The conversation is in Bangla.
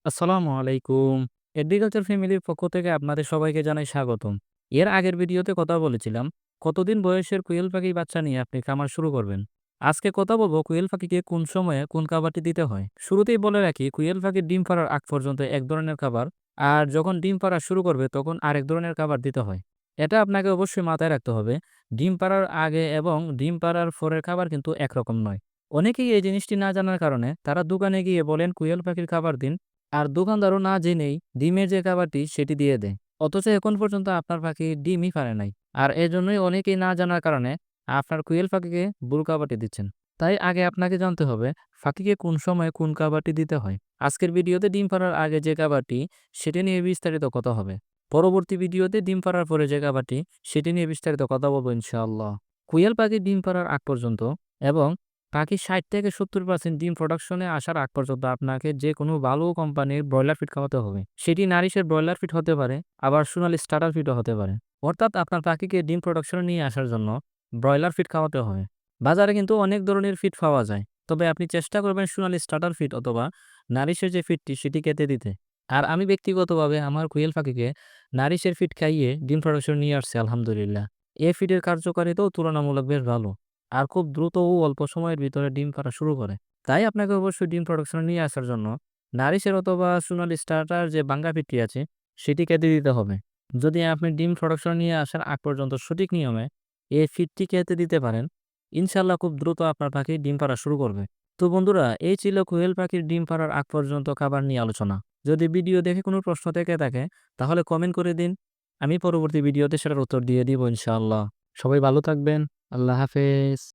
আসসালামু আলাইকুম। এগ্রিকালচার ফ্যামিলির পক্ষ থেকে আপনাদের সবাইকে জানাই স্বাগতম। এর আগের ভিডিওতে কথা বলেছিলাম, কতদিন বয়সের কোয়েল পাখির বাচ্চা নিয়ে আপনি খামার শুরু করবেন। আজকে কথা বলবো কোয়েল পাখিকে কোন সময়ে কোন খাবারটি দিতে হয়। শুরুতেই বলে রাখি, কোয়েল পাখির ডিম পাড়ার আগ পর্যন্ত এক ধরনের খাবার, আর যখন ডিম পাড়া শুরু করবে তখন আরেক ধরনের খাবার দিতে হয়। এটা আপনাকে অবশ্যই মাথায় রাখতে হবে। ডিম পাড়ার আগে এবং ডিম পাড়ার পরের খাবার কিন্তু একরকম নয়। অনেকেই এই জিনিসটি না জানার কারণে তারা দোকানে গিয়ে বলেন কোয়েল পাখির খাবার দিন, আর দোকানদারও না জেনেই ডিমের যে খাবারটি সেটি দিয়ে দেয়। অথচ এখন পর্যন্ত আপনার পাখি ডিমই পারে নাই। আর এজন্যই অনেকেই না জানার কারণে আপনার কোয়েল পাখিকে ভুল খাবারটি দিচ্ছেন। তাই আগে আপনাকে জানতে হবে পাখিকে কোন সময় কোন খাবারটি দিতে হয়। আজকের ভিডিওতে ডিম পাড়ার আগে যে খাবারটি সেটি নিয়ে বিস্তারিত কথা হবে। পরবর্তী ভিডিওতে ডিম পাড়ার পরে যে খাবারটি সেটি নিয়ে বিস্তারিত কথা বলবো ইনশাআল্লাহ। কোয়েল পাখি ডিম পাড়ার আগ পর্যন্ত এবং বাকি ৬০-৭০% ডিম প্রোডাকশনে আসার আগ পর্যন্ত আপনাকে যে কোনো ভালো কোম্পানির ব্রয়লার ফিড খাওয়াতে হবে। সেটি নারিশের ব্রয়লার ফিড হতে পারে, আবার সোনালী স্টার্টার ফিডও হতে পারে। অর্থাৎ আপনার পাখিকে ডিম প্রোডাকশনে নিয়ে আসার জন্য ব্রয়লার ফিড খাওয়াতে হবে। বাজারে কিন্তু অনেক ধরনের ফিড পাওয়া যায়। তবে আপনি চেষ্টা করবেন সোনালী স্টার্টার ফিড অথবা নারিশের যে ফিডটি সেটি খেতে দিতে। আর আমি ব্যক্তিগতভাবে আমার কোয়েল পাখিকে নারিশের ফিড খাইয়ে ডিম প্রোডাকশন নিয়ে আসছি আলহামদুলিল্লাহ। এ ফিডের কার্যকারিতাও তুলনামূলক বেশ ভালো। আর খুব দ্রুত ও অল্প সময়ের ভিতরে ডিম পাড়া শুরু করে। তাই আপনাকে অবশ্যই ডিম প্রোডাকশনে নিয়ে আসার জন্য নারিশের অথবা সোনালী স্টার্টার যে বাঙ্গা ফিডটি আছে সেটি খেতে দিতে হবে। যদি আপনি ডিম প্রোডাকশন নিয়ে আসার আগ পর্যন্ত সঠিক নিয়মে এই ফিডটি খেতে দিতে পারেন, ইনশাল্লাহ খুব দ্রুত আপনার পাখি ডিম পাড়া শুরু করবে। তো বন্ধুরা, এই ছিল কোয়েল পাখির ডিম পাড়ার আগ পর্যন্ত খাবার নিয়ে আলোচনা। যদি ভিডিও দেখে কোনো প্রশ্ন থেকে থাকে তাহলে কমেন্ট করে দিন। আমি পরবর্তী ভিডিওতে সেটার উত্তর দিয়ে দিব ইনশাআল্লাহ। সবাই ভালো থাকবেন। আল্লাহ হাফেজ।